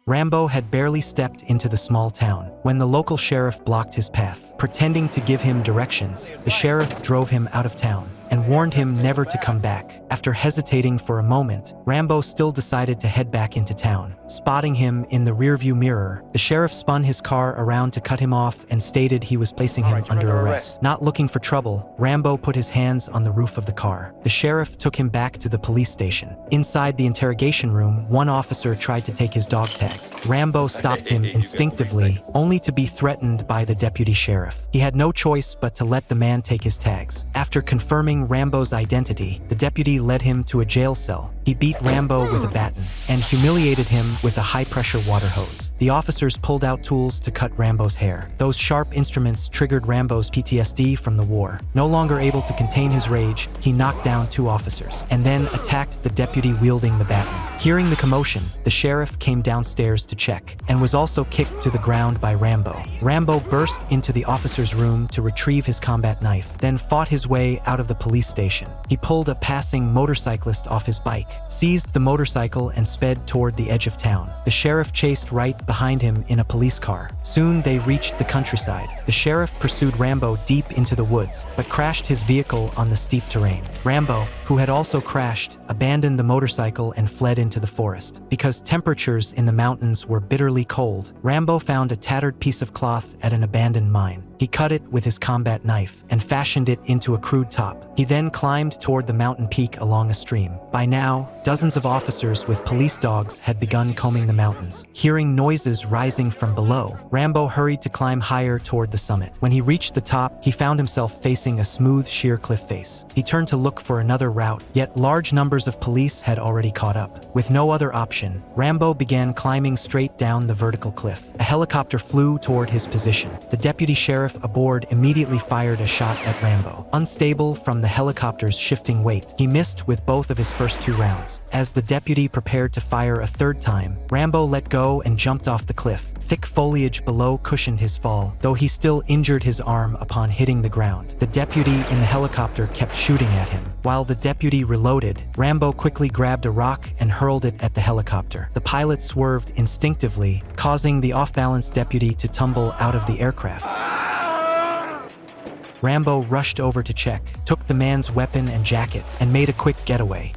Rambo had barely stepped into the small town when the local sheriff blocked his path. Pretending to give him directions, the sheriff drove him out of town and warned him never to come back. After hesitating for a moment, Rambo still decided to head back into town. Spotting him in the rearview mirror, the sheriff spun his car around to cut him off and stated he was placing him under arrest. Not looking for trouble, Rambo put his hands on the roof of the car. The sheriff took him back to the police station. Inside the interrogation room, one officer tried to take his dog tags. Rambo stopped him instinctively, only to be threatened by the deputy sheriff. He had no choice but to let the man take his tags. After confirming Rambo's identity, the deputy led him to a jail cell. He beat Rambo with a baton and humiliated him with a high-pressure water hose. The officers pulled out tools to cut Rambo's hair. Those sharp instruments triggered Rambo's PTSD from the war. No longer able to contain his rage, he knocked down 2 officers and then attacked the deputy wielding the baton. Hearing the commotion, the sheriff came downstairs to check and was also kicked to the ground by Rambo. Rambo burst into the officer's room to retrieve his combat knife, then fought his way out of the police station. He pulled a passing motorcyclist off his bike, seized the motorcycle and sped toward the edge of town. The sheriff chased right behind him in a police car. Soon they reached the countryside. The sheriff pursued Rambo deep into the woods, but crashed his vehicle on the steep terrain. Rambo, who had also crashed, abandoned the motorcycle and fled into the forest. Because temperatures in the mountains were bitterly cold, Rambo found a tattered piece of cloth at an abandoned mine. He cut it with his combat knife and fashioned it into a crude top. He then climbed toward the mountain peak along a stream. By now, dozens of officers with police dogs had begun combing the mountains. Hearing noises rising from below, Rambo hurried to climb higher toward the summit. When he reached the top, he found himself facing a smooth, sheer cliff face. He turned to look for another route, yet large numbers of police had already caught up. With no other option, Rambo began climbing straight down the vertical cliff. A helicopter flew toward his position. The deputy sheriff aboard immediately fired a shot at Rambo. Unstable from the helicopter's shifting weight, he missed with both of his first 2 rounds. As the deputy prepared to fire a 3rd time, Rambo let go and jumped off the cliff. Thick foliage below cushioned his fall, though he still injured his arm upon hitting the ground. The deputy in the helicopter kept shooting at him. While the deputy reloaded, Rambo quickly grabbed a rock and hurled it at the helicopter. The pilot swerved instinctively, causing the off-balance deputy to tumble out of the aircraft. Rambo rushed over to check, took the man's weapon and jacket, and made a quick getaway.